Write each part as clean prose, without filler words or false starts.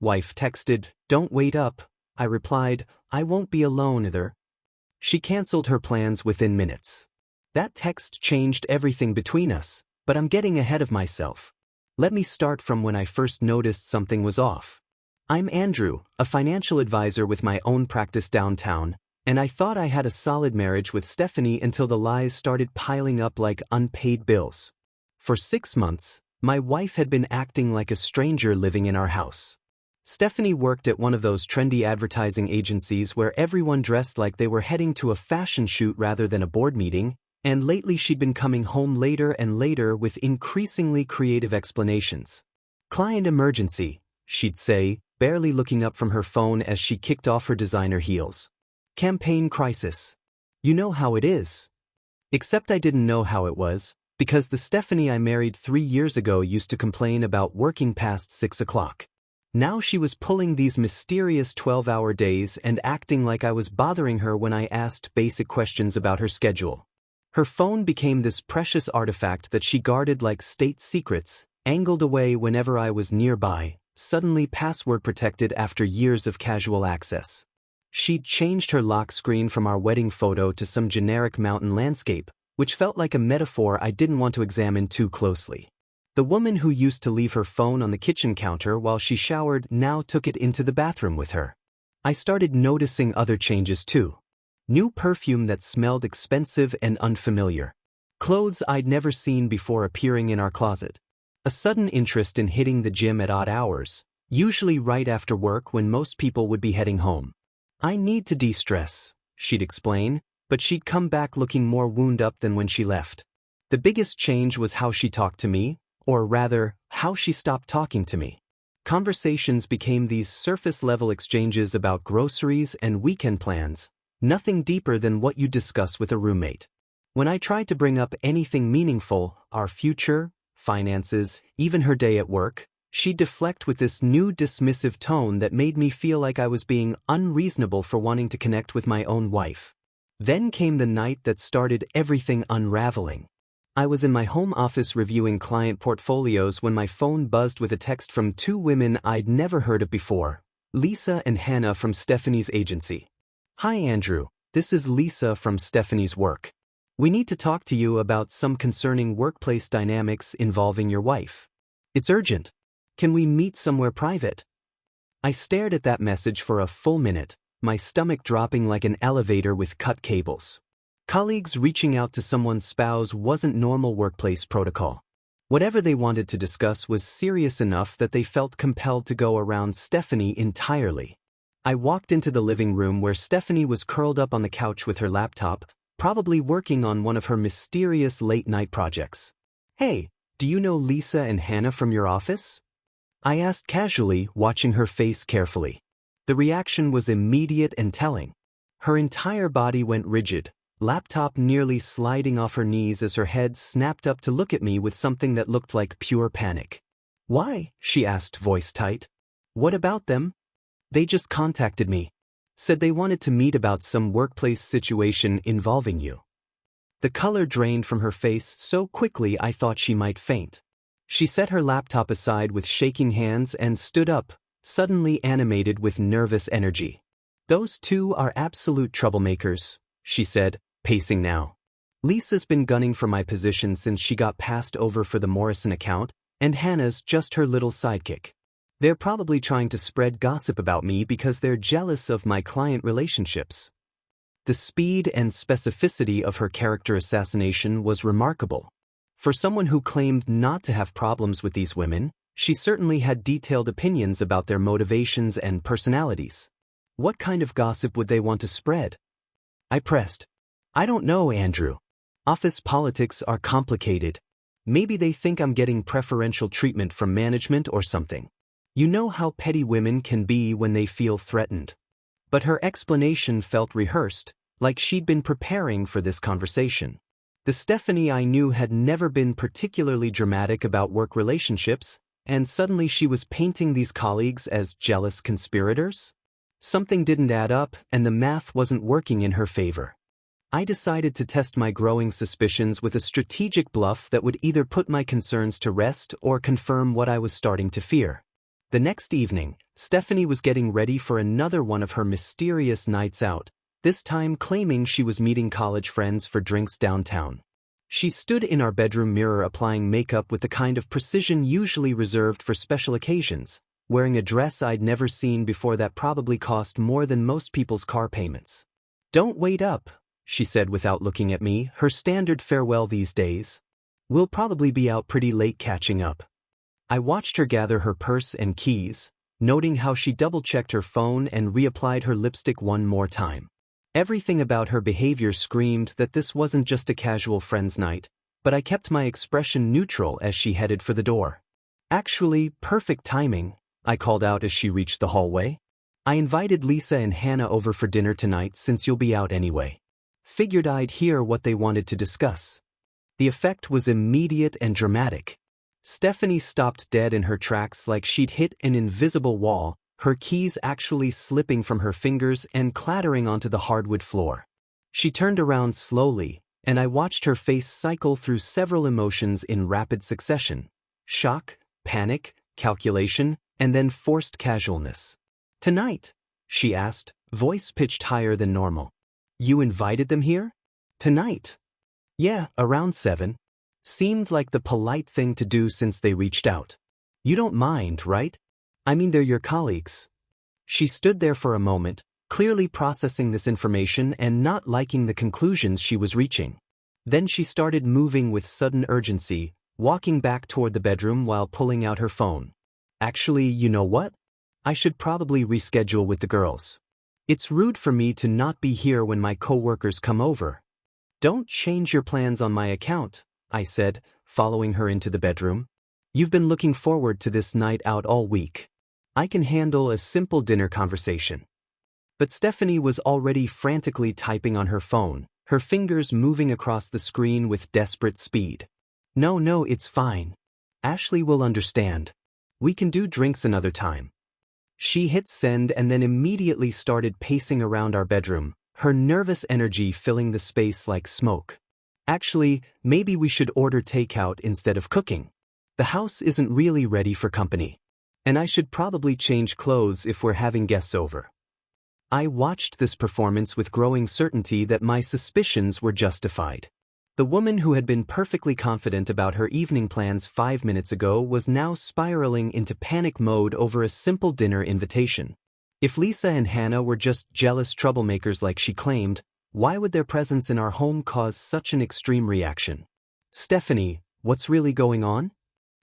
Wife texted, "Don't wait up." I replied, "I won't be alone either." She canceled her plans within minutes. That text changed everything between us, but I'm getting ahead of myself. Let me start from when I first noticed something was off. I'm Andrew, a financial advisor with my own practice downtown, and I thought I had a solid marriage with Stephanie until the lies started piling up like unpaid bills. For 6 months, my wife had been acting like a stranger living in our house. Stephanie worked at one of those trendy advertising agencies where everyone dressed like they were heading to a fashion shoot rather than a board meeting, and lately she'd been coming home later and later with increasingly creative explanations. "Client emergency," she'd say, barely looking up from her phone as she kicked off her designer heels. "Campaign crisis. You know how it is." Except I didn't know how it was, because the Stephanie I married 3 years ago used to complain about working past 6 o'clock. Now she was pulling these mysterious 12-hour days and acting like I was bothering her when I asked basic questions about her schedule. Her phone became this precious artifact that she guarded like state secrets, angled away whenever I was nearby, suddenly password protected after years of casual access. She'd changed her lock screen from our wedding photo to some generic mountain landscape, which felt like a metaphor I didn't want to examine too closely. The woman who used to leave her phone on the kitchen counter while she showered now took it into the bathroom with her. I started noticing other changes too. New perfume that smelled expensive and unfamiliar. Clothes I'd never seen before appearing in our closet. A sudden interest in hitting the gym at odd hours, usually right after work when most people would be heading home. "I need to de-stress," she'd explain, but she'd come back looking more wound up than when she left. The biggest change was how she talked to me, or rather, how she stopped talking to me. Conversations became these surface-level exchanges about groceries and weekend plans, nothing deeper than what you discuss with a roommate. When I tried to bring up anything meaningful, our future, finances, even her day at work, she'd deflect with this new dismissive tone that made me feel like I was being unreasonable for wanting to connect with my own wife. Then came the night that started everything unraveling. I was in my home office reviewing client portfolios when my phone buzzed with a text from 2 women I'd never heard of before, Lisa and Hannah from Stephanie's agency. "Hi Andrew, this is Lisa from Stephanie's work. We need to talk to you about some concerning workplace dynamics involving your wife. It's urgent. Can we meet somewhere private?" I stared at that message for a full minute, my stomach dropping like an elevator with cut cables. Colleagues reaching out to someone's spouse wasn't normal workplace protocol. Whatever they wanted to discuss was serious enough that they felt compelled to go around Stephanie entirely. I walked into the living room where Stephanie was curled up on the couch with her laptop, probably working on one of her mysterious late-night projects. "Hey, do you know Lisa and Hannah from your office?" I asked casually, watching her face carefully. The reaction was immediate and telling. Her entire body went rigid, laptop nearly sliding off her knees as her head snapped up to look at me with something that looked like pure panic. "Why?" she asked, voice tight. "What about them?" "They just contacted me. Said they wanted to meet about some workplace situation involving you." The color drained from her face so quickly I thought she might faint. She set her laptop aside with shaking hands and stood up, suddenly animated with nervous energy. "Those 2 are absolute troublemakers," she said, pacing now. "Lisa's been gunning for my position since she got passed over for the Morrison account, and Hannah's just her little sidekick. They're probably trying to spread gossip about me because they're jealous of my client relationships." The speed and specificity of her character assassination was remarkable. For someone who claimed not to have problems with these women, she certainly had detailed opinions about their motivations and personalities. What kind of gossip would they want to spread? I pressed. "I don't know, Andrew. Office politics are complicated. Maybe they think I'm getting preferential treatment from management or something. You know how petty women can be when they feel threatened." But her explanation felt rehearsed, like she'd been preparing for this conversation. The Stephanie I knew had never been particularly dramatic about work relationships, and suddenly she was painting these colleagues as jealous conspirators? Something didn't add up, and the math wasn't working in her favor. I decided to test my growing suspicions with a strategic bluff that would either put my concerns to rest or confirm what I was starting to fear. The next evening, Stephanie was getting ready for another one of her mysterious nights out, this time claiming she was meeting college friends for drinks downtown. She stood in our bedroom mirror applying makeup with the kind of precision usually reserved for special occasions, wearing a dress I'd never seen before that probably cost more than most people's car payments. "Don't wait up," she said without looking at me, her standard farewell these days. "We'll probably be out pretty late catching up." I watched her gather her purse and keys, noting how she double-checked her phone and reapplied her lipstick one more time. Everything about her behavior screamed that this wasn't just a casual friends' night, but I kept my expression neutral as she headed for the door. "Actually, perfect timing," I called out as she reached the hallway. "I invited Lisa and Hannah over for dinner tonight since you'll be out anyway. Figured I'd hear what they wanted to discuss." The effect was immediate and dramatic. Stephanie stopped dead in her tracks like she'd hit an invisible wall, her keys actually slipping from her fingers and clattering onto the hardwood floor. She turned around slowly, and I watched her face cycle through several emotions in rapid succession: shock, panic, calculation, and then forced casualness. "Tonight?" she asked, voice pitched higher than normal. "You invited them here? Tonight?" "Yeah, around 7. Seemed like the polite thing to do since they reached out. You don't mind, right? I mean, they're your colleagues." She stood there for a moment, clearly processing this information and not liking the conclusions she was reaching. Then she started moving with sudden urgency, walking back toward the bedroom while pulling out her phone. "Actually, you know what? I should probably reschedule with the girls. It's rude for me to not be here when my coworkers come over." "Don't change your plans on my account," I said, following her into the bedroom. "You've been looking forward to this night out all week. I can handle a simple dinner conversation." But Stephanie was already frantically typing on her phone, her fingers moving across the screen with desperate speed. No, it's fine. Ashley will understand. We can do drinks another time." She hit send and then immediately started pacing around our bedroom, her nervous energy filling the space like smoke. "Actually, maybe we should order takeout instead of cooking. The house isn't really ready for company. And I should probably change clothes if we're having guests over." I watched this performance with growing certainty that my suspicions were justified. The woman who had been perfectly confident about her evening plans 5 minutes ago was now spiraling into panic mode over a simple dinner invitation. If Lisa and Hannah were just jealous troublemakers like she claimed, why would their presence in our home cause such an extreme reaction? "Stephanie, what's really going on?"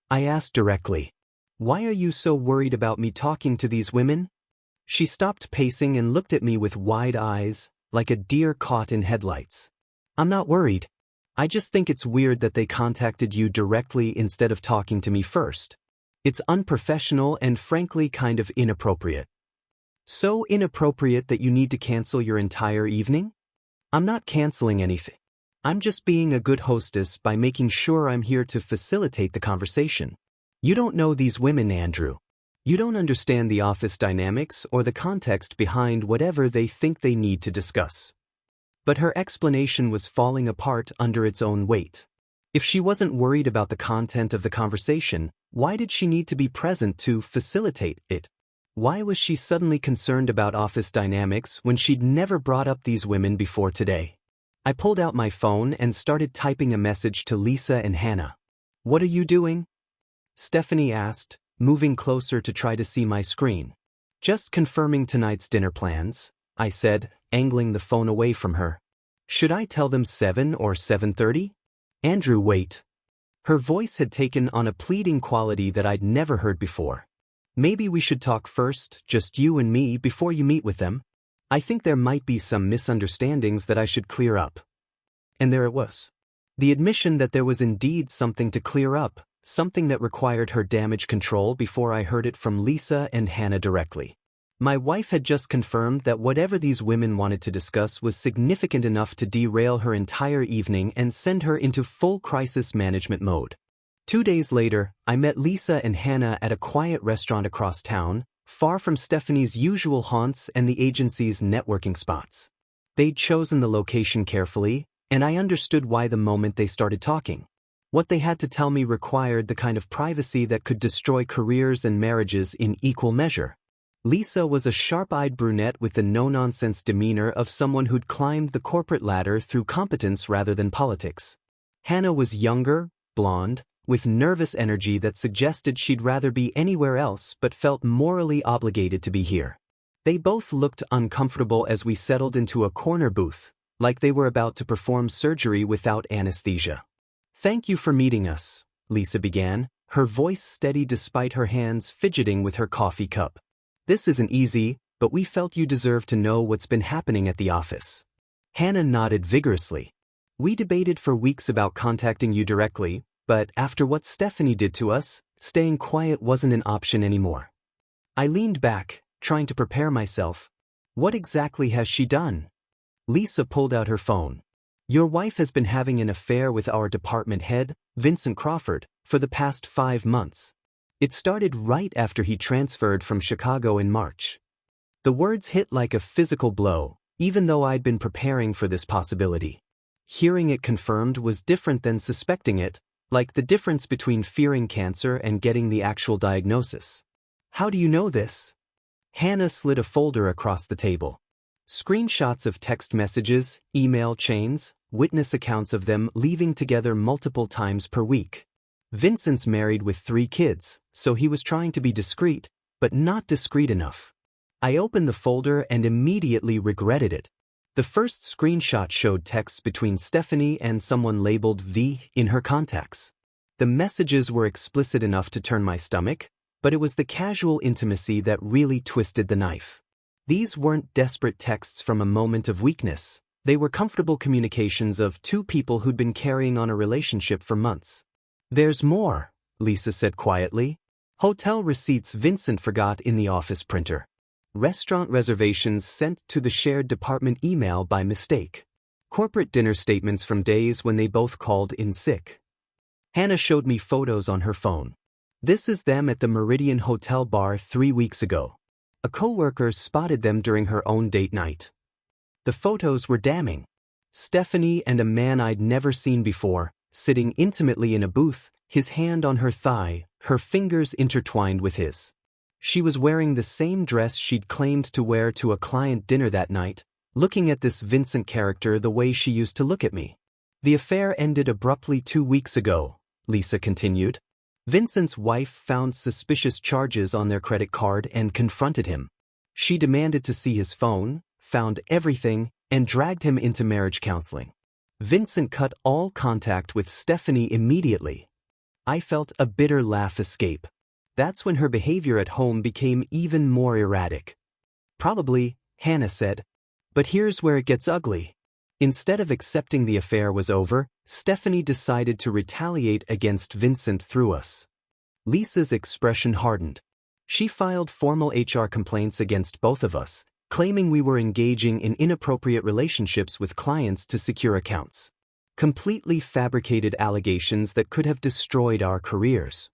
I asked directly. "Why are you so worried about me talking to these women?" She stopped pacing and looked at me with wide eyes, like a deer caught in headlights. "I'm not worried. I just think it's weird that they contacted you directly instead of talking to me first. It's unprofessional and frankly kind of inappropriate." "So inappropriate that you need to cancel your entire evening?" "I'm not canceling anything. I'm just being a good hostess by making sure I'm here to facilitate the conversation. You don't know these women, Andrew. You don't understand the office dynamics or the context behind whatever they think they need to discuss." But her explanation was falling apart under its own weight. If she wasn't worried about the content of the conversation, why did she need to be present to facilitate it? Why was she suddenly concerned about office dynamics when she'd never brought up these women before today? I pulled out my phone and started typing a message to Lisa and Hannah. "What are you doing?" Stephanie asked, moving closer to try to see my screen. "Just confirming tonight's dinner plans," I said, angling the phone away from her. "Should I tell them 7 or 7:30? Andrew, wait." Her voice had taken on a pleading quality that I'd never heard before. "Maybe we should talk first, just you and me, before you meet with them. I think there might be some misunderstandings that I should clear up." And there it was. The admission that there was indeed something to clear up, something that required her damage control before I heard it from Lisa and Hannah directly. My wife had just confirmed that whatever these women wanted to discuss was significant enough to derail her entire evening and send her into full crisis management mode. 2 days later, I met Lisa and Hannah at a quiet restaurant across town, far from Stephanie's usual haunts and the agency's networking spots. They'd chosen the location carefully, and I understood why the moment they started talking. What they had to tell me required the kind of privacy that could destroy careers and marriages in equal measure. Lisa was a sharp-eyed brunette with the no-nonsense demeanor of someone who'd climbed the corporate ladder through competence rather than politics. Hannah was younger, blonde, with nervous energy that suggested she'd rather be anywhere else but felt morally obligated to be here. They both looked uncomfortable as we settled into a corner booth, like they were about to perform surgery without anesthesia. "Thank you for meeting us," Lisa began, her voice steady despite her hands fidgeting with her coffee cup. "This isn't easy, but we felt you deserved to know what's been happening at the office." Hannah nodded vigorously. "We debated for weeks about contacting you directly, but after what Stephanie did to us, staying quiet wasn't an option anymore." I leaned back, trying to prepare myself. "What exactly has she done?" Lisa pulled out her phone. "Your wife has been having an affair with our department head, Vincent Crawford, for the past 5 months. It started right after he transferred from Chicago in March." The words hit like a physical blow, even though I'd been preparing for this possibility. Hearing it confirmed was different than suspecting it, like the difference between fearing cancer and getting the actual diagnosis. "How do you know this?" Hannah slid a folder across the table. Screenshots of text messages, email chains, witness accounts of them leaving together multiple times per week. Vincent's married with 3 kids, so he was trying to be discreet, but not discreet enough. I opened the folder and immediately regretted it. The first screenshot showed texts between Stephanie and someone labeled V in her contacts. The messages were explicit enough to turn my stomach, but it was the casual intimacy that really twisted the knife. These weren't desperate texts from a moment of weakness. They were comfortable communications of 2 people who'd been carrying on a relationship for months. "There's more," Lisa said quietly. "Hotel receipts Vincent forgot in the office printer. Restaurant reservations sent to the shared department email by mistake. Corporate dinner statements from days when they both called in sick." Hannah showed me photos on her phone. "This is them at the Meridian Hotel bar 3 weeks ago. A coworker spotted them during her own date night." The photos were damning. Stephanie and a man I'd never seen before, sitting intimately in a booth, his hand on her thigh, her fingers intertwined with his. She was wearing the same dress she'd claimed to wear to a client dinner that night, looking at this Vincent character the way she used to look at me. "The affair ended abruptly 2 weeks ago," Lisa continued. "Vincent's wife found suspicious charges on their credit card and confronted him. She demanded to see his phone, found everything, and dragged him into marriage counseling. Vincent cut all contact with Stephanie immediately." I felt a bitter laugh escape. That's when her behavior at home became even more erratic. "Probably," Hannah said. "But here's where it gets ugly." Instead of accepting the affair was over, Stephanie decided to retaliate against Vincent through us. Lisa's expression hardened. She filed formal HR complaints against both of us, claiming we were engaging in inappropriate relationships with clients to secure accounts. Completely fabricated allegations that could have destroyed our careers.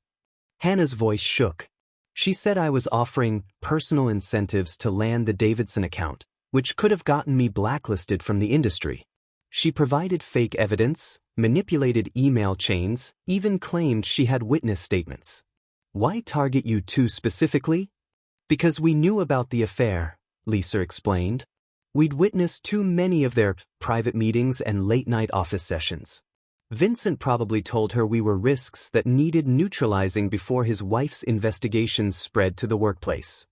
Hannah's voice shook. She said I was offering personal incentives to land the Davidson account, which could have gotten me blacklisted from the industry. She provided fake evidence, manipulated email chains, even claimed she had witness statements. "Why target you 2 specifically?" "Because we knew about the affair," Lisa explained. "We'd witnessed too many of their private meetings and late-night office sessions. Vincent probably told her we were risks that needed neutralizing before his wife's investigations spread to the workplace."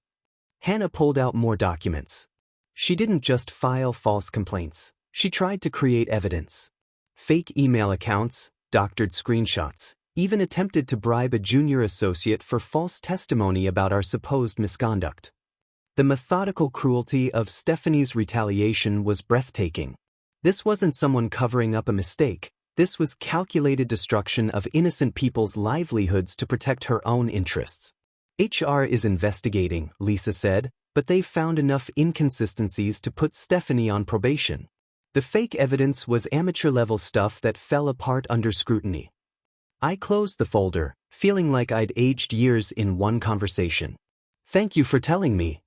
Hannah pulled out more documents. She didn't just file false complaints. She tried to create evidence. Fake email accounts, doctored screenshots, even attempted to bribe a junior associate for false testimony about our supposed misconduct. The methodical cruelty of Stephanie's retaliation was breathtaking. This wasn't someone covering up a mistake. This was calculated destruction of innocent people's livelihoods to protect her own interests. "HR is investigating," Lisa said, "but they've found enough inconsistencies to put Stephanie on probation." The fake evidence was amateur-level stuff that fell apart under scrutiny. I closed the folder, feeling like I'd aged years in one conversation. "Thank you for telling me."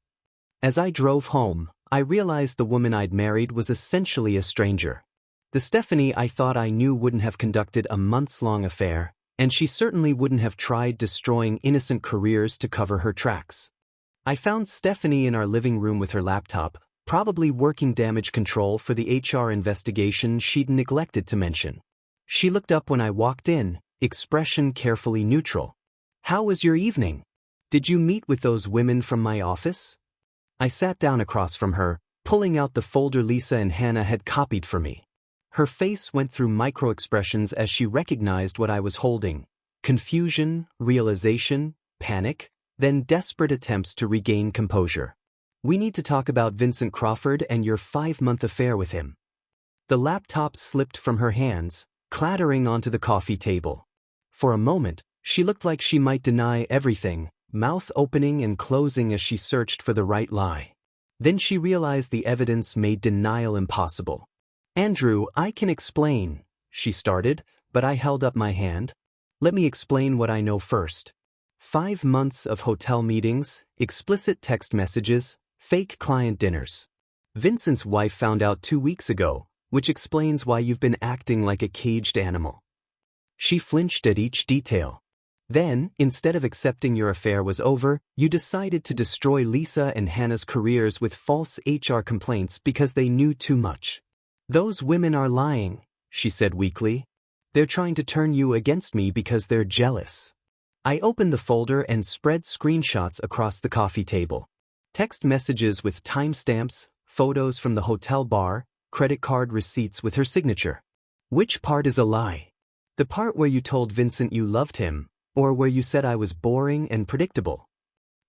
As I drove home, I realized the woman I'd married was essentially a stranger. The Stephanie I thought I knew wouldn't have conducted a months-long affair, and she certainly wouldn't have tried destroying innocent careers to cover her tracks. I found Stephanie in our living room with her laptop, probably working damage control for the HR investigation she'd neglected to mention. She looked up when I walked in, expression carefully neutral. "How was your evening? Did you meet with those women from my office?" I sat down across from her, pulling out the folder Lisa and Hannah had copied for me. Her face went through micro-expressions as she recognized what I was holding: confusion, realization, panic, then desperate attempts to regain composure. "We need to talk about Vincent Crawford and your 5-month affair with him." The laptop slipped from her hands, clattering onto the coffee table. For a moment, she looked like she might deny everything, mouth opening and closing as she searched for the right lie. Then she realized the evidence made denial impossible. "Andrew, I can explain," she started, but I held up my hand. "Let me explain what I know first. 5 months of hotel meetings, explicit text messages, fake client dinners. Vincent's wife found out 2 weeks ago, which explains why you've been acting like a caged animal." She flinched at each detail. "Then, instead of accepting your affair was over, you decided to destroy Lisa and Hannah's careers with false HR complaints because they knew too much. Those women are lying," she said weakly. "They're trying to turn you against me because they're jealous." I opened the folder and spread screenshots across the coffee table. Text messages with timestamps, photos from the hotel bar, credit card receipts with her signature. "Which part is a lie? The part where you told Vincent you loved him, or where you said I was boring and predictable?"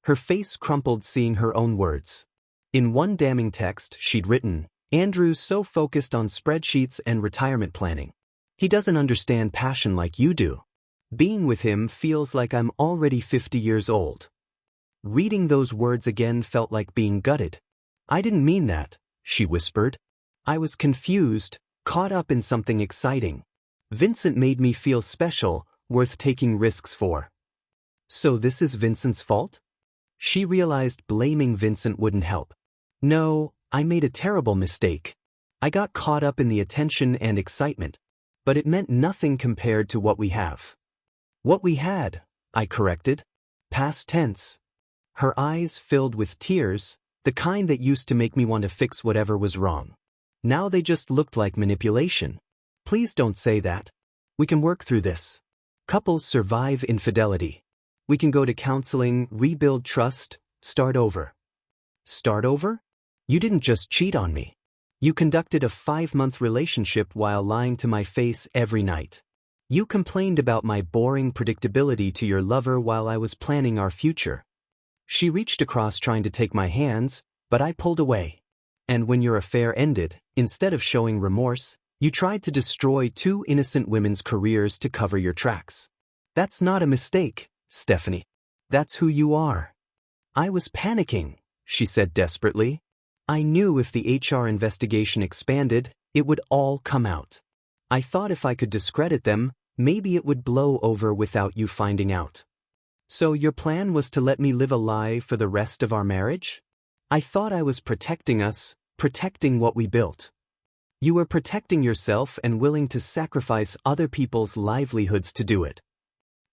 Her face crumpled seeing her own words. In one damning text she'd written, "Andrew's so focused on spreadsheets and retirement planning. He doesn't understand passion like you do. Being with him feels like I'm already 50 years old." Reading those words again felt like being gutted. "I didn't mean that," she whispered. "I was confused, caught up in something exciting. Vincent made me feel special, worth taking risks for." "So this is Vincent's fault?" She realized blaming Vincent wouldn't help. "No, I made a terrible mistake. I got caught up in the attention and excitement. But it meant nothing compared to what we have." "What we had," I corrected. Past tense. Her eyes filled with tears, the kind that used to make me want to fix whatever was wrong. Now they just looked like manipulation. "Please don't say that. We can work through this. Couples survive infidelity. We can go to counseling, rebuild trust, start over." "Start over? You didn't just cheat on me. You conducted a 5-month relationship while lying to my face every night. You complained about my boring predictability to your lover while I was planning our future." She reached across trying to take my hands, but I pulled away. "And when your affair ended, instead of showing remorse, you tried to destroy 2 innocent women's careers to cover your tracks. That's not a mistake, Stephanie. That's who you are." "I was panicking," she said desperately. "I knew if the HR investigation expanded, it would all come out. I thought if I could discredit them, maybe it would blow over without you finding out." "So your plan was to let me live a lie for the rest of our marriage?" "I thought I was protecting us, protecting what we built." "You were protecting yourself and willing to sacrifice other people's livelihoods to do it."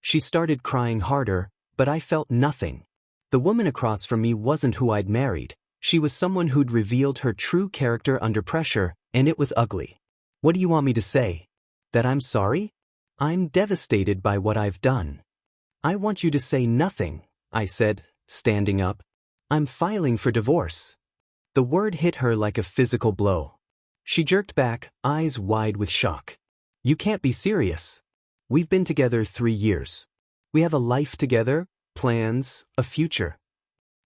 She started crying harder, but I felt nothing. The woman across from me wasn't who I'd married. She was someone who'd revealed her true character under pressure, and it was ugly. "What do you want me to say? That I'm sorry? I'm devastated by what I've done." "I want you to say nothing," I said, standing up. "I'm filing for divorce." The word hit her like a physical blow. She jerked back, eyes wide with shock. "You can't be serious. We've been together 3 years. We have a life together, plans, a future.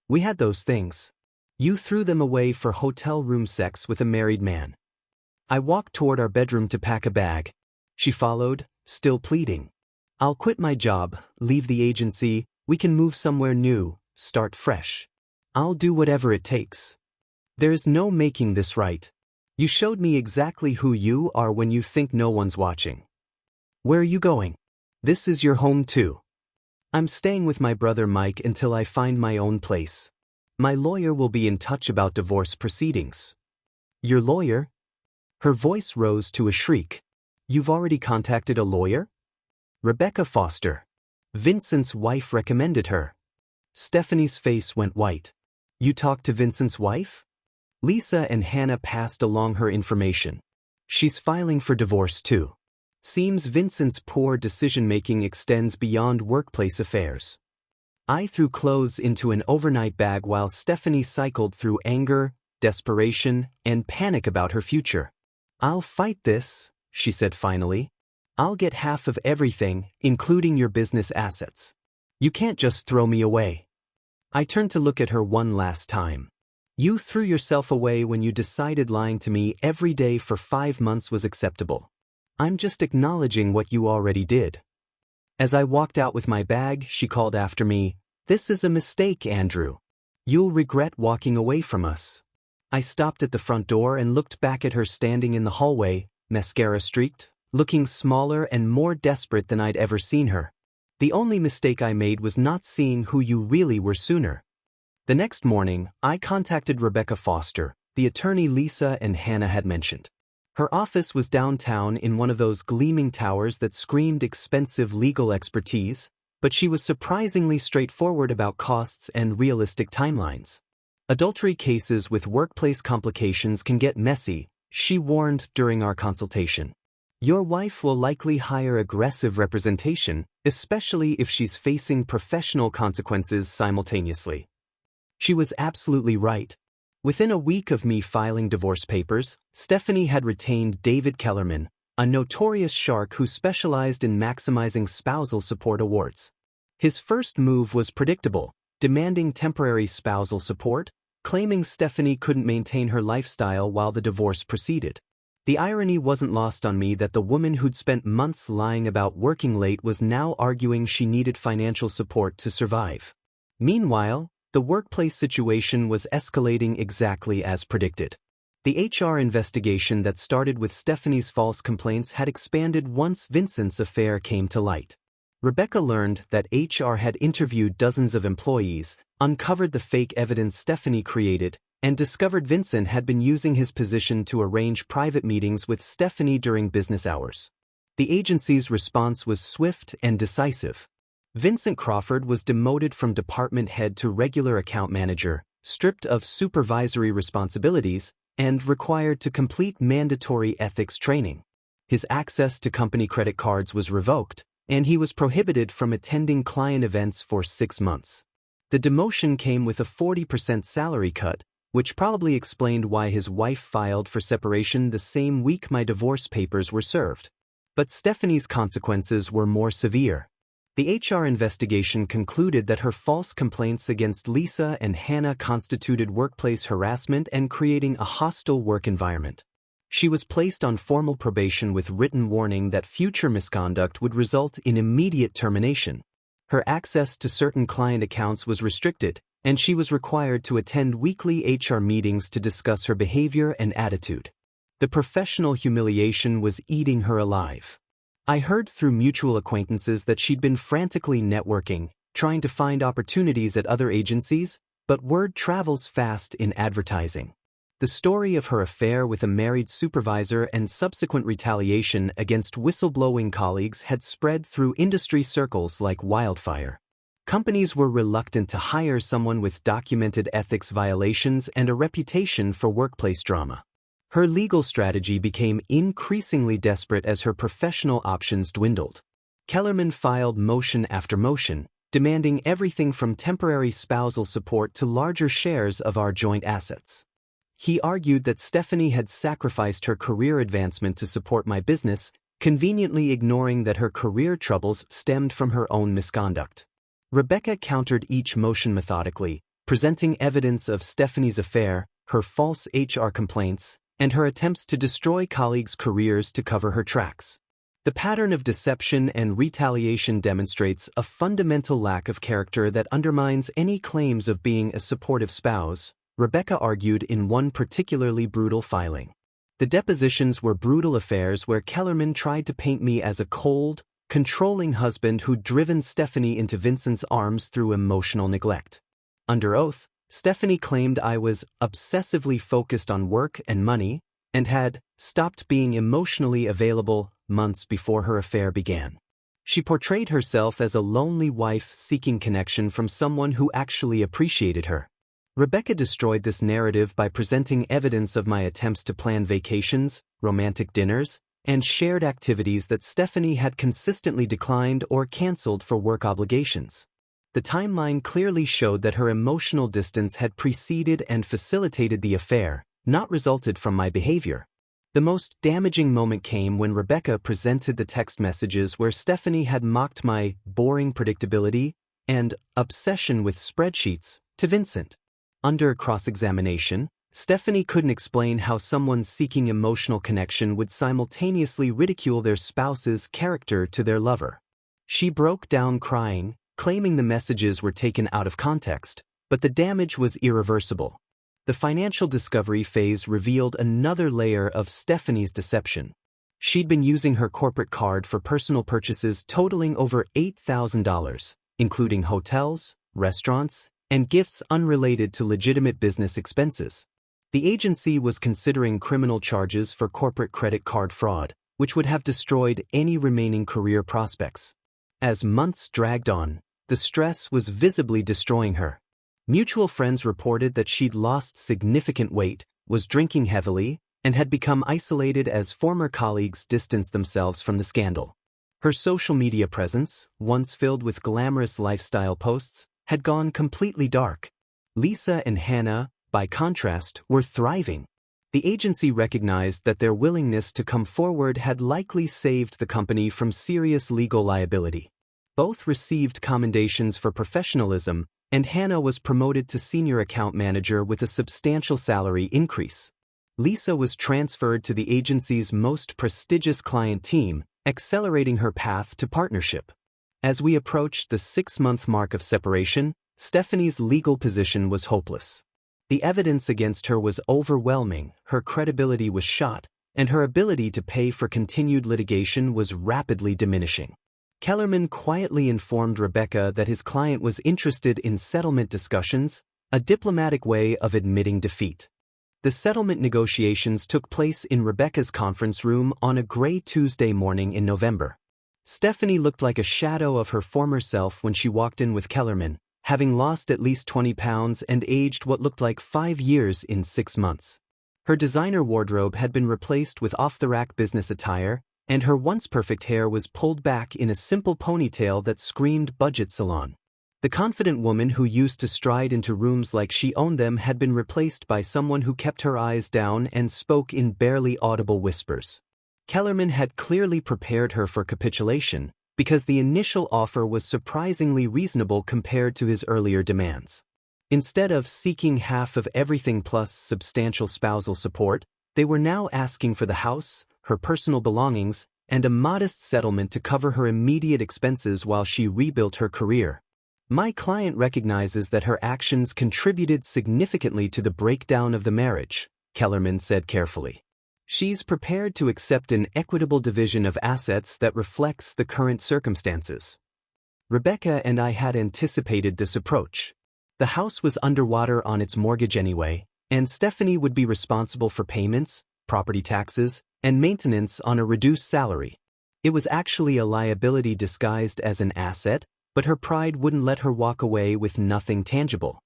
We had those things. You threw them away for hotel room sex with a married man." I walked toward our bedroom to pack a bag. She followed, still pleading. "I'll quit my job, leave the agency, we can move somewhere new, start fresh. I'll do whatever it takes. There's no making this right. You showed me exactly who you are when you think no one's watching. Where are you going? This is your home too." "I'm staying with my brother Mike until I find my own place. My lawyer will be in touch about divorce proceedings." "Your lawyer?" Her voice rose to a shriek. You've already contacted a lawyer? Rebecca Foster. Vincent's wife recommended her. Stephanie's face went white. You talked to Vincent's wife? Lisa and Hannah passed along her information. She's filing for divorce too. Seems Vincent's poor decision-making extends beyond workplace affairs. I threw clothes into an overnight bag while Stephanie cycled through anger, desperation, and panic about her future. I'll fight this, she said finally. I'll get half of everything, including your business assets. You can't just throw me away. I turned to look at her one last time. You threw yourself away when you decided lying to me every day for 5 months was acceptable. I'm just acknowledging what you already did. As I walked out with my bag, she called after me, This is a mistake, Andrew. You'll regret walking away from us. I stopped at the front door and looked back at her standing in the hallway, mascara streaked, looking smaller and more desperate than I'd ever seen her. The only mistake I made was not seeing who you really were sooner. The next morning, I contacted Rebecca Foster, the attorney Lisa and Hannah had mentioned. Her office was downtown in one of those gleaming towers that screamed expensive legal expertise, but she was surprisingly straightforward about costs and realistic timelines. Adultery cases with workplace complications can get messy, she warned during our consultation. Your wife will likely hire aggressive representation, especially if she's facing professional consequences simultaneously. She was absolutely right. Within a week of me filing divorce papers, Stephanie had retained David Kellerman, a notorious shark who specialized in maximizing spousal support awards. His first move was predictable, demanding temporary spousal support, claiming Stephanie couldn't maintain her lifestyle while the divorce proceeded. The irony wasn't lost on me that the woman who'd spent months lying about working late was now arguing she needed financial support to survive. Meanwhile, the workplace situation was escalating exactly as predicted. The HR investigation that started with Stephanie's false complaints had expanded once Vincent's affair came to light. Rebecca learned that HR had interviewed dozens of employees, uncovered the fake evidence Stephanie created, and discovered Vincent had been using his position to arrange private meetings with Stephanie during business hours. The agency's response was swift and decisive. Vincent Crawford was demoted from department head to regular account manager, stripped of supervisory responsibilities, and required to complete mandatory ethics training. His access to company credit cards was revoked, and he was prohibited from attending client events for 6 months. The demotion came with a 40% salary cut, which probably explained why his wife filed for separation the same week my divorce papers were served. But Stephanie's consequences were more severe. The HR investigation concluded that her false complaints against Lisa and Hannah constituted workplace harassment and creating a hostile work environment. She was placed on formal probation with written warning that future misconduct would result in immediate termination. Her access to certain client accounts was restricted, and she was required to attend weekly HR meetings to discuss her behavior and attitude. The professional humiliation was eating her alive. I heard through mutual acquaintances that she'd been frantically networking, trying to find opportunities at other agencies, but word travels fast in advertising. The story of her affair with a married supervisor and subsequent retaliation against whistleblowing colleagues had spread through industry circles like wildfire. Companies were reluctant to hire someone with documented ethics violations and a reputation for workplace drama. Her legal strategy became increasingly desperate as her professional options dwindled. Kellerman filed motion after motion, demanding everything from temporary spousal support to larger shares of our joint assets. He argued that Stephanie had sacrificed her career advancement to support my business, conveniently ignoring that her career troubles stemmed from her own misconduct. Rebecca countered each motion methodically, presenting evidence of Stephanie's affair, her false HR complaints, and her attempts to destroy colleagues' careers to cover her tracks. The pattern of deception and retaliation demonstrates a fundamental lack of character that undermines any claims of being a supportive spouse, Rebecca argued in one particularly brutal filing. The depositions were brutal affairs where Kellerman tried to paint me as a cold, controlling husband who'd driven Stephanie into Vincent's arms through emotional neglect. Under oath, Stephanie claimed I was obsessively focused on work and money, and had stopped being emotionally available months before her affair began. She portrayed herself as a lonely wife seeking connection from someone who actually appreciated her. Rebecca destroyed this narrative by presenting evidence of my attempts to plan vacations, romantic dinners, and shared activities that Stephanie had consistently declined or canceled for work obligations. The timeline clearly showed that her emotional distance had preceded and facilitated the affair, not resulted from my behavior. The most damaging moment came when Rebecca presented the text messages where Stephanie had mocked my boring predictability and obsession with spreadsheets to Vincent. Under cross-examination, Stephanie couldn't explain how someone seeking emotional connection would simultaneously ridicule their spouse's character to their lover. She broke down crying, claiming the messages were taken out of context, but the damage was irreversible. The financial discovery phase revealed another layer of Stephanie's deception. She'd been using her corporate card for personal purchases totaling over $8,000, including hotels, restaurants, and gifts unrelated to legitimate business expenses. The agency was considering criminal charges for corporate credit card fraud, which would have destroyed any remaining career prospects. As months dragged on, the stress was visibly destroying her. Mutual friends reported that she'd lost significant weight, was drinking heavily, and had become isolated as former colleagues distanced themselves from the scandal. Her social media presence, once filled with glamorous lifestyle posts, had gone completely dark. Lisa and Hannah, by contrast, were thriving. The agency recognized that their willingness to come forward had likely saved the company from serious legal liability. Both received commendations for professionalism, and Hannah was promoted to senior account manager with a substantial salary increase. Lisa was transferred to the agency's most prestigious client team, accelerating her path to partnership. As we approached the 6-month mark of separation, Stephanie's legal position was hopeless. The evidence against her was overwhelming, her credibility was shot, and her ability to pay for continued litigation was rapidly diminishing. Kellerman quietly informed Rebecca that his client was interested in settlement discussions, a diplomatic way of admitting defeat. The settlement negotiations took place in Rebecca's conference room on a gray Tuesday morning in November. Stephanie looked like a shadow of her former self when she walked in with Kellerman, having lost at least 20 pounds and aged what looked like 5 years in 6 months. Her designer wardrobe had been replaced with off-the-rack business attire, and her once-perfect hair was pulled back in a simple ponytail that screamed budget salon. The confident woman who used to stride into rooms like she owned them had been replaced by someone who kept her eyes down and spoke in barely audible whispers. Kellerman had clearly prepared her for capitulation, because the initial offer was surprisingly reasonable compared to his earlier demands. Instead of seeking half of everything plus substantial spousal support, they were now asking for the house, her personal belongings, and a modest settlement to cover her immediate expenses while she rebuilt her career. My client recognizes that her actions contributed significantly to the breakdown of the marriage, Kellerman said carefully. She's prepared to accept an equitable division of assets that reflects the current circumstances. Rebecca and I had anticipated this approach. The house was underwater on its mortgage anyway, and Stephanie would be responsible for payments, property taxes, and maintenance on a reduced salary. It was actually a liability disguised as an asset, but her pride wouldn't let her walk away with nothing tangible.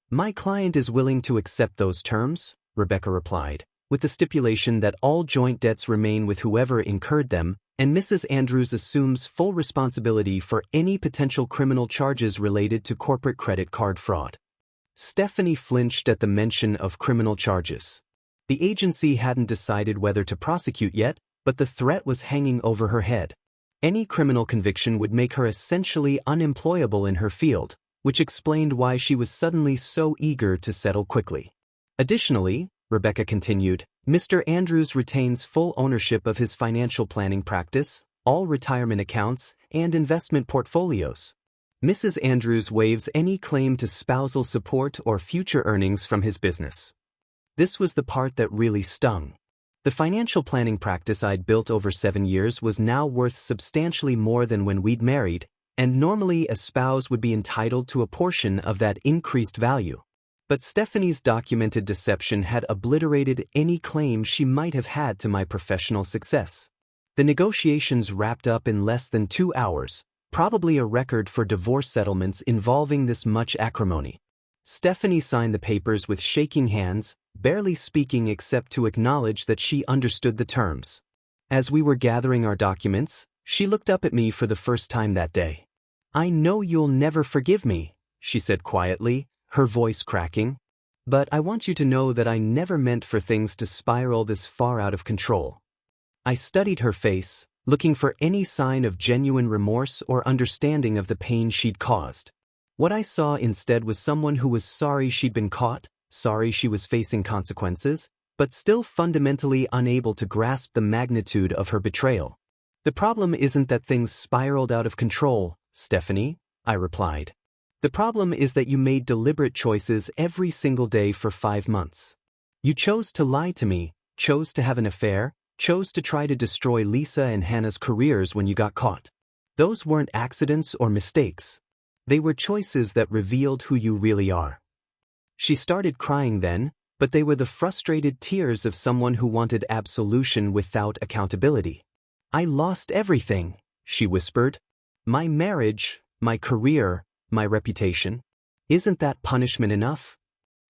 "My client is willing to accept those terms," Rebecca replied, "with the stipulation that all joint debts remain with whoever incurred them, and Mrs. Andrews assumes full responsibility for any potential criminal charges related to corporate credit card fraud." Stephanie flinched at the mention of criminal charges. The agency hadn't decided whether to prosecute yet, but the threat was hanging over her head. Any criminal conviction would make her essentially unemployable in her field, which explained why she was suddenly so eager to settle quickly. Additionally, Rebecca continued, Mr. Andrews retains full ownership of his financial planning practice, all retirement accounts, and investment portfolios. Mrs. Andrews waives any claim to spousal support or future earnings from his business. This was the part that really stung. The financial planning practice I'd built over 7 years was now worth substantially more than when we'd married, and normally a spouse would be entitled to a portion of that increased value. But Stephanie's documented deception had obliterated any claim she might have had to my professional success. The negotiations wrapped up in less than 2 hours, probably a record for divorce settlements involving this much acrimony. Stephanie signed the papers with shaking hands, barely speaking except to acknowledge that she understood the terms. As we were gathering our documents, she looked up at me for the first time that day. "I know you'll never forgive me," she said quietly, her voice cracking. "But I want you to know that I never meant for things to spiral this far out of control." I studied her face, looking for any sign of genuine remorse or understanding of the pain she'd caused. What I saw instead was someone who was sorry she'd been caught, sorry she was facing consequences, but still fundamentally unable to grasp the magnitude of her betrayal. "The problem isn't that things spiraled out of control, Stephanie," I replied. "The problem is that you made deliberate choices every single day for 5 months. You chose to lie to me, chose to have an affair, chose to try to destroy Lisa and Hannah's careers when you got caught. Those weren't accidents or mistakes. They were choices that revealed who you really are." She started crying then, but they were the frustrated tears of someone who wanted absolution without accountability. "I lost everything," she whispered. "My marriage, my career, my reputation. Isn't that punishment enough?"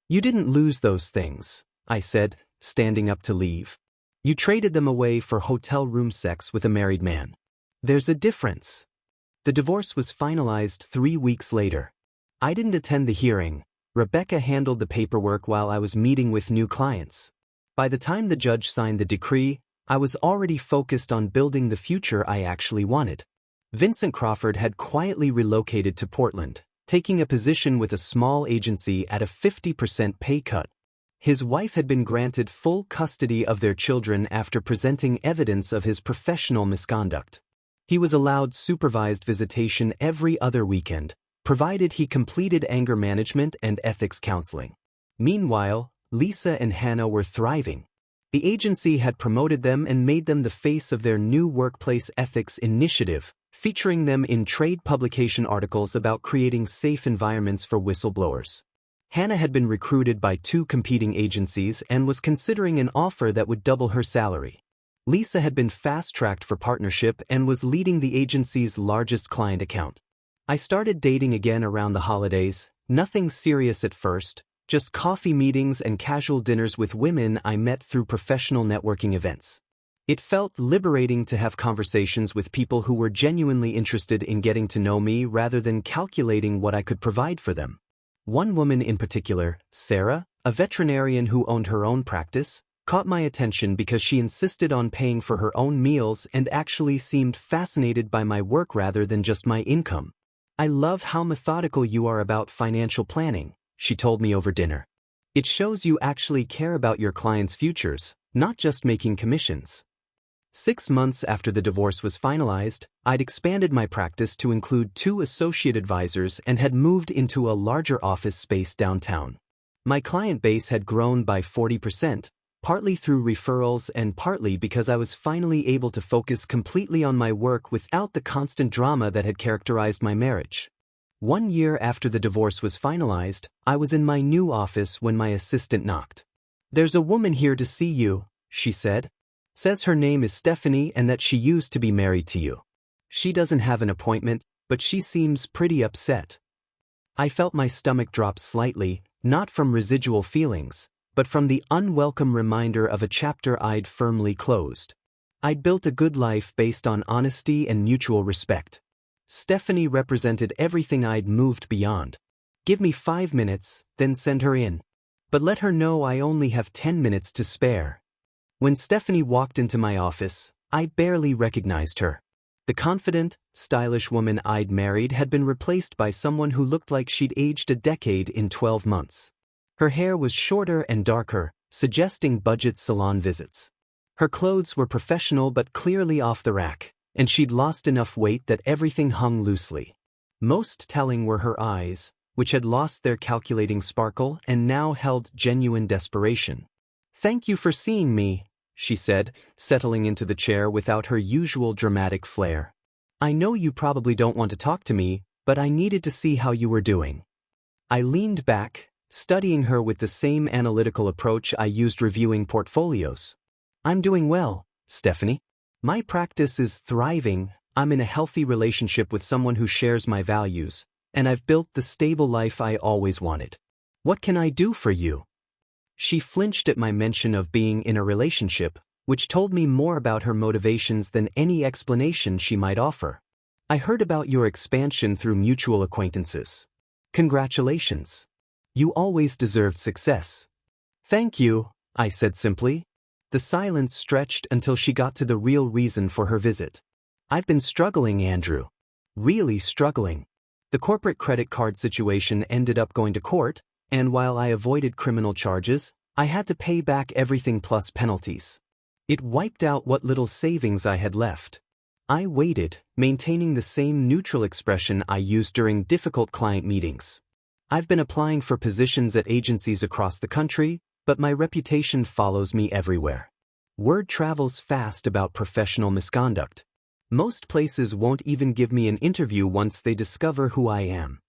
"You didn't lose those things," I said, standing up to leave. "You traded them away for hotel room sex with a married man. There's a difference." The divorce was finalized 3 weeks later. I didn't attend the hearing. Rebecca handled the paperwork while I was meeting with new clients. By the time the judge signed the decree, I was already focused on building the future I actually wanted. Vincent Crawford had quietly relocated to Portland, taking a position with a small agency at a 50% pay cut. His wife had been granted full custody of their children after presenting evidence of his professional misconduct. He was allowed supervised visitation every other weekend, provided he completed anger management and ethics counseling. Meanwhile, Lisa and Hannah were thriving. The agency had promoted them and made them the face of their new workplace ethics initiative, featuring them in trade publication articles about creating safe environments for whistleblowers. Hannah had been recruited by 2 competing agencies and was considering an offer that would double her salary. Lisa had been fast-tracked for partnership and was leading the agency's largest client account. I started dating again around the holidays, nothing serious at first, just coffee meetings and casual dinners with women I met through professional networking events. It felt liberating to have conversations with people who were genuinely interested in getting to know me rather than calculating what I could provide for them. One woman in particular, Sarah, a veterinarian who owned her own practice, caught my attention because she insisted on paying for her own meals and actually seemed fascinated by my work rather than just my income. "I love how methodical you are about financial planning," she told me over dinner. "It shows you actually care about your clients' futures, not just making commissions." 6 months after the divorce was finalized, I'd expanded my practice to include 2 associate advisors and had moved into a larger office space downtown. My client base had grown by 40%, partly through referrals and partly because I was finally able to focus completely on my work without the constant drama that had characterized my marriage. 1 year after the divorce was finalized, I was in my new office when my assistant knocked. "There's a woman here to see you," she said. "Says her name is Stephanie and that she used to be married to you. She doesn't have an appointment, but she seems pretty upset." I felt my stomach drop slightly, not from residual feelings, but from the unwelcome reminder of a chapter I'd firmly closed. I'd built a good life based on honesty and mutual respect. Stephanie represented everything I'd moved beyond. "Give me 5 minutes, then send her in. But let her know I only have 10 minutes to spare." When Stephanie walked into my office, I barely recognized her. The confident, stylish woman I'd married had been replaced by someone who looked like she'd aged a decade in 12 months. Her hair was shorter and darker, suggesting budget salon visits. Her clothes were professional but clearly off the rack, and she'd lost enough weight that everything hung loosely. Most telling were her eyes, which had lost their calculating sparkle and now held genuine desperation. "Thank you for seeing me," she said, settling into the chair without her usual dramatic flair. "I know you probably don't want to talk to me, but I needed to see how you were doing." I leaned back, studying her with the same analytical approach I used reviewing portfolios. I'm doing well, Stephanie. My practice is thriving. I'm in a healthy relationship with someone who shares my values, and I've built the stable life I always wanted. What can I do for you? She flinched at my mention of being in a relationship, which told me more about her motivations than any explanation she might offer. I heard about your expansion through mutual acquaintances. Congratulations. You always deserved success. Thank you, I said simply. The silence stretched until she got to the real reason for her visit. I've been struggling, Andrew. Really struggling. The corporate credit card situation ended up going to court, and while I avoided criminal charges, I had to pay back everything plus penalties. It wiped out what little savings I had left. I waited, maintaining the same neutral expression I used during difficult client meetings. I've been applying for positions at agencies across the country, but my reputation follows me everywhere. Word travels fast about professional misconduct. Most places won't even give me an interview once they discover who I am.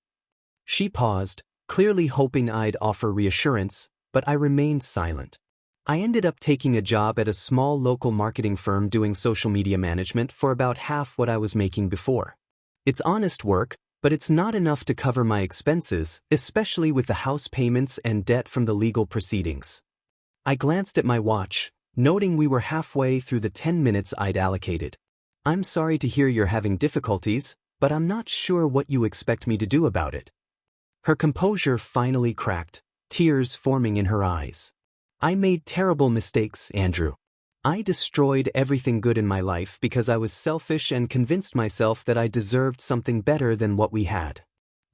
She paused, clearly hoping I'd offer reassurance, but I remained silent. I ended up taking a job at a small local marketing firm doing social media management for about half what I was making before. It's honest work, but it's not enough to cover my expenses, especially with the house payments and debt from the legal proceedings. I glanced at my watch, noting we were halfway through the 10 minutes I'd allocated. I'm sorry to hear you're having difficulties, but I'm not sure what you expect me to do about it. Her composure finally cracked, tears forming in her eyes. I made terrible mistakes, Andrew. I destroyed everything good in my life because I was selfish and convinced myself that I deserved something better than what we had.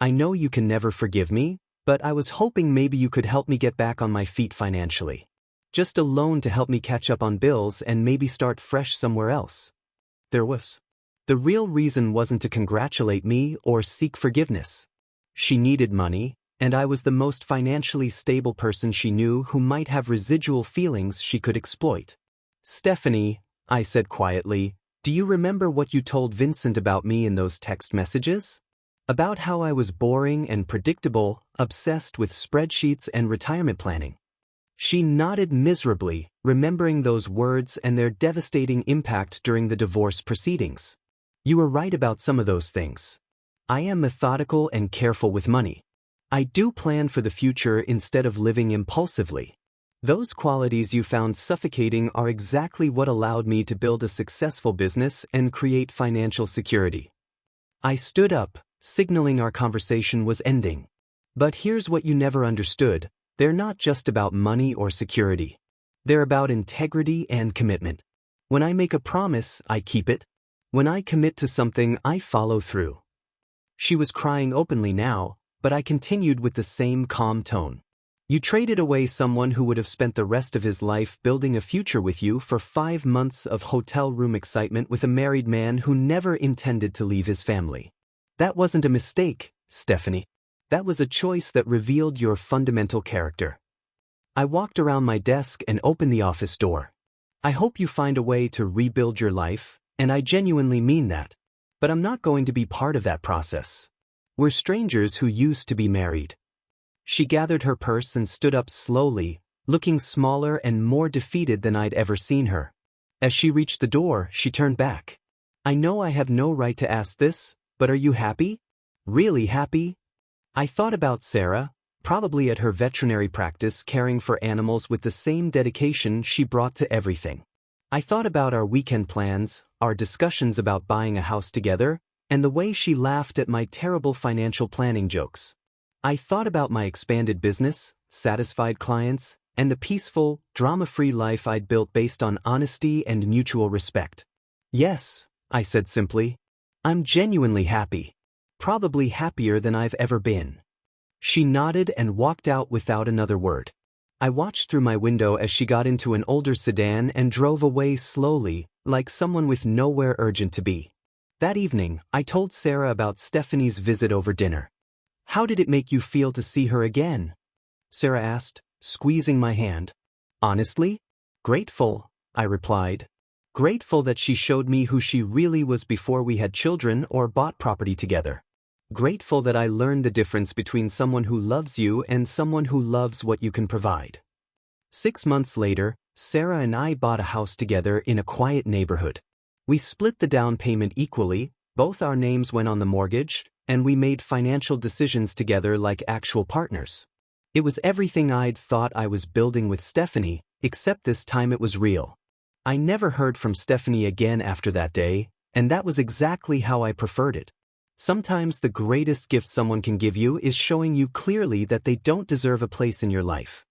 I know you can never forgive me, but I was hoping maybe you could help me get back on my feet financially. Just a loan to help me catch up on bills and maybe start fresh somewhere else. The real reason wasn't to congratulate me or seek forgiveness. She needed money, and I was the most financially stable person she knew who might have residual feelings she could exploit. Stephanie, I said quietly, do you remember what you told Vincent about me in those text messages? About how I was boring and predictable, obsessed with spreadsheets and retirement planning. She nodded miserably, remembering those words and their devastating impact during the divorce proceedings. You were right about some of those things. I am methodical and careful with money. I do plan for the future instead of living impulsively. Those qualities you found suffocating are exactly what allowed me to build a successful business and create financial security. I stood up, signaling our conversation was ending. But here's what you never understood. They're not just about money or security. They're about integrity and commitment. When I make a promise, I keep it. When I commit to something, I follow through. She was crying openly now, but I continued with the same calm tone. You traded away someone who would have spent the rest of his life building a future with you for 5 months of hotel room excitement with a married man who never intended to leave his family. That wasn't a mistake, Stephanie. That was a choice that revealed your fundamental character. I walked around my desk and opened the office door. I hope you find a way to rebuild your life, and I genuinely mean that. But I'm not going to be part of that process. We're strangers who used to be married. She gathered her purse and stood up slowly, looking smaller and more defeated than I'd ever seen her. As she reached the door, she turned back. I know I have no right to ask this, but are you happy? Really happy? I thought about Sarah, probably at her veterinary practice caring for animals with the same dedication she brought to everything. I thought about our weekend plans, our discussions about buying a house together, and the way she laughed at my terrible financial planning jokes. I thought about my expanded business, satisfied clients, and the peaceful, drama-free life I'd built based on honesty and mutual respect. Yes, I said simply. I'm genuinely happy. Probably happier than I've ever been. She nodded and walked out without another word. I watched through my window as she got into an older sedan and drove away slowly, like someone with nowhere urgent to be. That evening, I told Sarah about Stephanie's visit over dinner. How did it make you feel to see her again? Sarah asked, squeezing my hand. Honestly? Grateful, I replied. Grateful that she showed me who she really was before we had children or bought property together. Grateful that I learned the difference between someone who loves you and someone who loves what you can provide. 6 months later, Sarah and I bought a house together in a quiet neighborhood. We split the down payment equally, both our names went on the mortgage, and we made financial decisions together like actual partners. It was everything I'd thought I was building with Stephanie, except this time it was real. I never heard from Stephanie again after that day, and that was exactly how I preferred it. Sometimes the greatest gift someone can give you is showing you clearly that they don't deserve a place in your life.